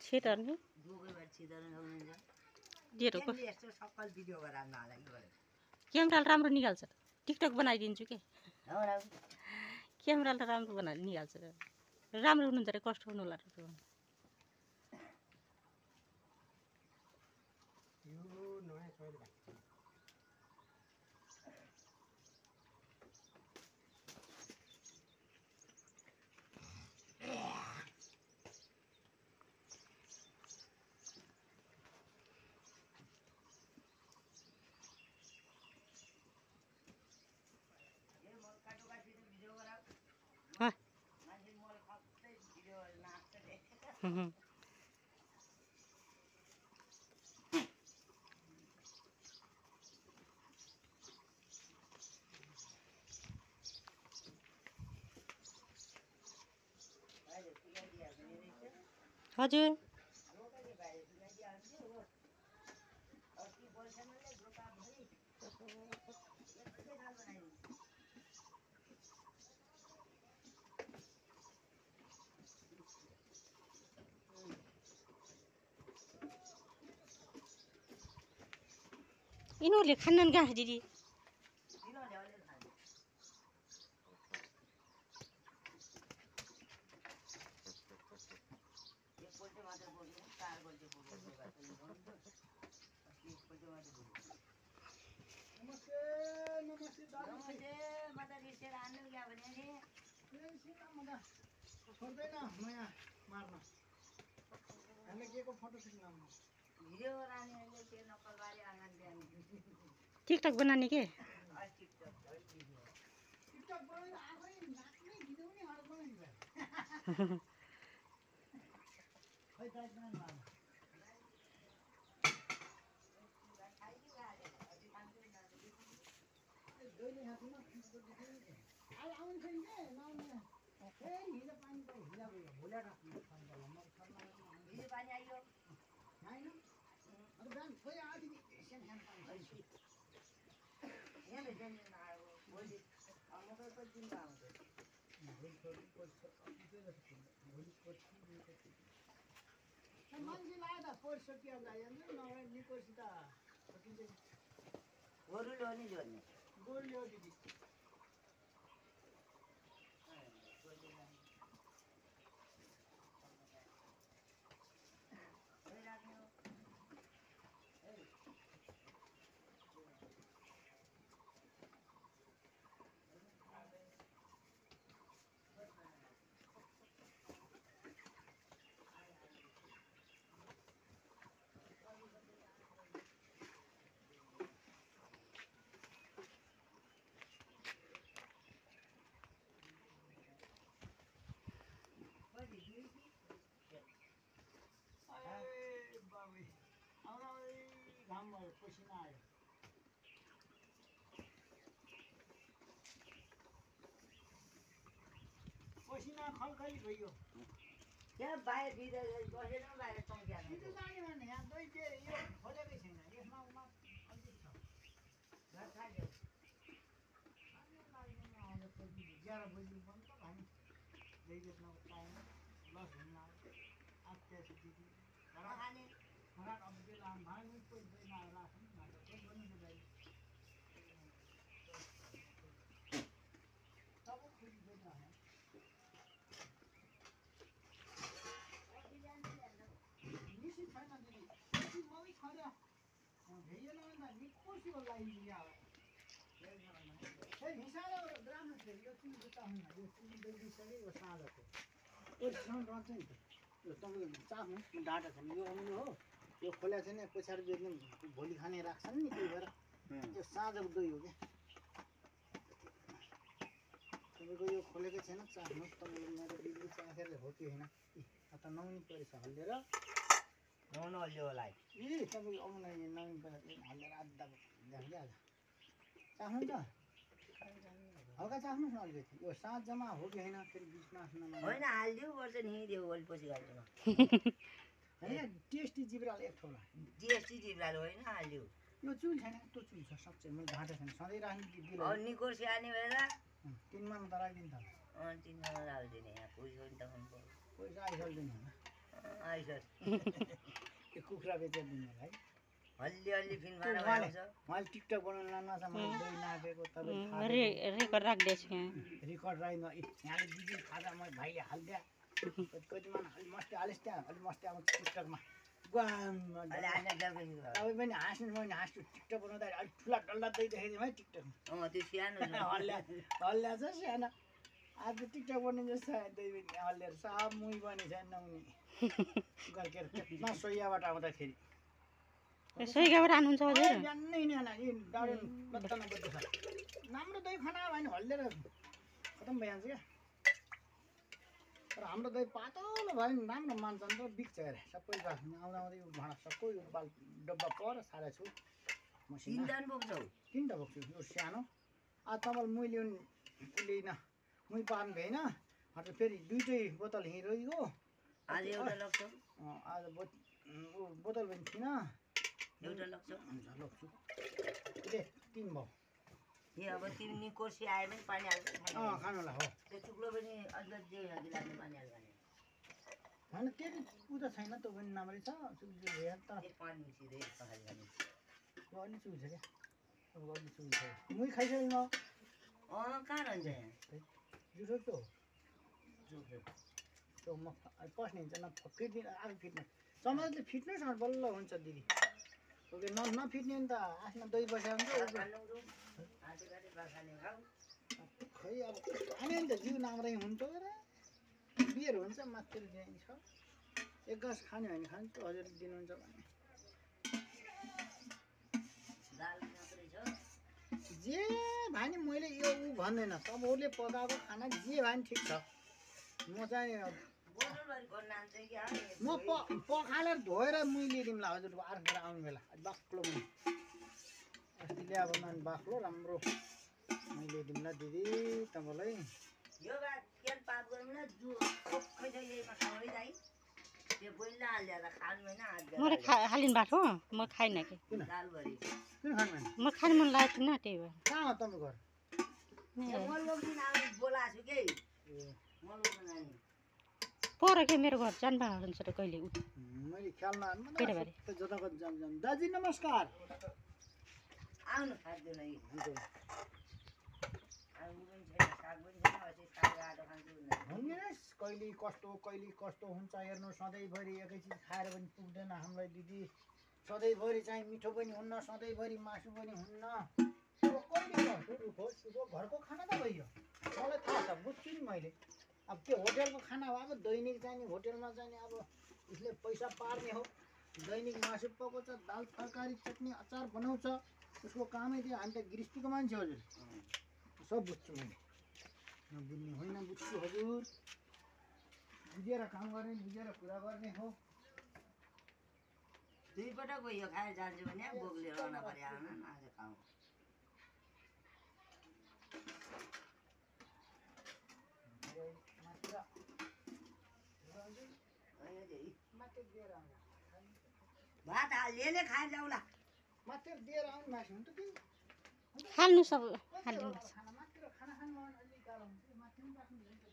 छेटर्ने क्यामेराले राम्रो निकाल्छ टिकटक बनाइदिन्छु के क्यामेराले राम्रो बनाएर निकाल्छ राम्रो हुनुहुन्छ अरे कस्तो हुनु होला हजुर यिनीहरूले खान्नन् कहाँ दिदी टिकटक बनाने के पसिना खलखली भयो यहाँ बाहिर भित्र बसेर बाहिर चौकिया छिटो जाने भने यहाँ दुई के यो खोलेकै छैन यसमा उमा अलि छ घर खायो 11 बजी बन्द हामी दैवेशमा टाइम लस हुन लाग्यो आत्यासी दिदी खाने खराब अब बेला माग्नु पैसा राख्नु भनेर के गर्नु दाइ सब खुसी छैन निसी छैन दिदी निसी मलाई खर्या भेइएन भने नि कोसिको लागि लिया हो ए हिसाबले राम्रो छ यो चाहिँ जुत्ता हुन यो चाहिँ दैवी सबै यो साँझको यो साउन्ड रहन्छ नि यो तपाईको चाख्नु डाटा छैन यो आउनु हो यो खोल्या छैन पछाडि बेच्ने भोलि खाने राख्छन् नि त्यही भएर यो साँझको दही हो क्या तपाईँको यो खोलेकै छैन चाख्नुहोस् तपाईँको मेरो बिजुली चाखेर हो कि होइन अथवा नौनी परेछ हल्लेर नौनो हल्लियो होला ए तपाईँको आउनुलाई नौनी परेछ हल्लेर आधा देखाइहाल्छ चाख्नुहुन्छ हल्का चाख्नुहोस् न अलिकति यो साँझ जम्मा हो कि होइन फेरि बिचमा होइन हालिदिउ पर्छ नि त्यो ओली पछि हाल्नु होइन टेस्टी जिब्राल एक ठोला जिएसटी जिब्राल होइन हालिदिउ यो चुल छैन त्यो चुल छ सबै मैले घाँटा छैन सधैँ राख्ने बिल निकोर स्याहार्ने बेला 3 मा त राखिदिनु त 3 मा हालिदिने यहाँ पैसा नि त पैसा आइसक्दैन होला आइसक्यो त्यो कुखुरा बेचेर दिनु है हल्ली हल्ली फिल्ममा उहाँले आउँछ उहाँले टिकटक बनाउनु लानुहोस् मैले दही नापेको तपाईँ रेकर्ड राख्दैछु यहाँ रेकर्ड राख्नु यहाँले दिदी खाजा म भाइले हालिदिया कति मन अलि मस्ती हालिस् त्यहाँ अलि मस्ती आउँछ टिकटकमा गुवाममा अहिले आएन जब तपाईँ पनि हाँस्नु मैले हाँस्छु टिकटक बनाउँदाखेरि अलिक ठुला डल्ला दही देखाइदिउँ है टिकटकमा त्यो सानो हल्ल्या छ सानो आज टिकटक बनाउनु जस्तो दही पनि हल्लिएर साफ मुही पनि छैन नहुने गर्केर नसोयाबाट आउँदाखेरि सोइगाबाट आउनुहुन्छ हजुर बिहानै नाना यी डाडो लत्ता नबद्ध छ राम्रो दही खाना भयो भने हल्लिएर खतम भइहाल्छ क्या तर हाम्रो दही पातलो भयो भने राम्रो मान्छ नि त बिग्छ अरे सबै आउँदा आउँदै यो भाँडा सबै यो बाल डब्बा पर सारे छु मसिना तिनजना बोक्छौ तिनवटा बोक्छु यो सानो आज तपाईँले मैले उसले मुही पार्नु भएन अन्त फेरि दुइटै बोतल हिँडिरह्यो आज एउटा लग्छौ आज बोतल पनि थिइनँ एउटा लग्छौ हुन्छ लग्छु ए 3 भयो ए अब तिमी कोर्सी आए पनि पानी हाल्छ खानुलाई हो त्यो चुक्लो पनि अलिकति अघि लाग्ने पानी हाल्छ होइन त्यति उता छैन त्यो पनि राम्रै छ सुक्यो हेर त पानी सिधै पखाली खाने अलि सुक्छ क्या अब अलि सुक्छ मुही खाइसक्यो कहाँ रहन्छ यहाँ जुठो त्यो चुक्लो त्यो म पस्ने हुन्छ न फिट्ने आफू फिट्ने समाजले फिट्नेसँग बल्ल हुन्छ दिदी ओके नफिट्ने नि त आफ्नो दही बसेर हुन्छ खै अब खाने नि त जिउ नाम्रै हुन्छ र बियर हुन्छ मात्र छ एक गाँस खाने भने खाने त हजुरले दिनुहुन्छ भने जे भयो नि मैले यो ऊ भन्दैन तपाईँहरूले पकाएको खाना जे भयो नि ठिक छ म चाहिँ म पखालेर धोएर मुही ल्याइदिउँला हजुरको अर्को आउनु बेला बाक्लो मुही अस्ति ल्याएको मान बाक्लो राम्रो मुही ल्याइदिउँला दिदी तपाईँलाई यो तेल पाप गरौँ न जु खोइ यहीमा खाउँ है त्यो बोइला हालेर खानु होइन मैले हालिनु भएको म खाइनँ कि दालभरि किन खानु म खानु मन लागेको थिएन त्यही भएर कहाँ हो तपाईँको घर मल बोक्दिन आउने बोलाएको छु कि मल बोक्न जाने पर के मेरो घर जानु हुन्छ त कहिले उठ मैले ख्याल केटाबारी जताको जाम दाजु नमस्कार आउनु खाँदैन कहिले कस्तो हुन्छ हेर्नु सधैँभरि एकै चिज खाएर पनि पुग्दैन हामीलाई दिदी सधैँभरि चाहिँ मिठो पनि हुन्न सधैँभरि मासु पनि हुन्न घरको खाना त भइयो मलाई थाहा छ बुझ्छु नि मैले अब त्यो होटेलको खाना हो अब दैनिक चाहिँ होटेलमा चाहिँ अब उसले पैसा पार्ने हो दैनिक मासु पकाउँछ दाल तरकारी चटनी अचार बनाउँछ उसको कामै थियो हामी त गृहस्थीको मान्छे हजुर सब बुझ्छु मैले नबुझ्ने होइन बुझ्छु हजुर बुझेर काम गर्ने बुझेर कुरा गर्ने हो दुई पटक यो खाएर जान्छु भने बोक लिएर आउन पऱ्यो आउन आज खाउँ भात हालिएले खाएर जाउँला मात्र दिएर आउनु मासु हुन्छ कि हाल्नु सब हालिदिनु खाना मात्र खाना खानु अलिक गाह्रो हुन्छ माथि पनि राख्नु हुन्छ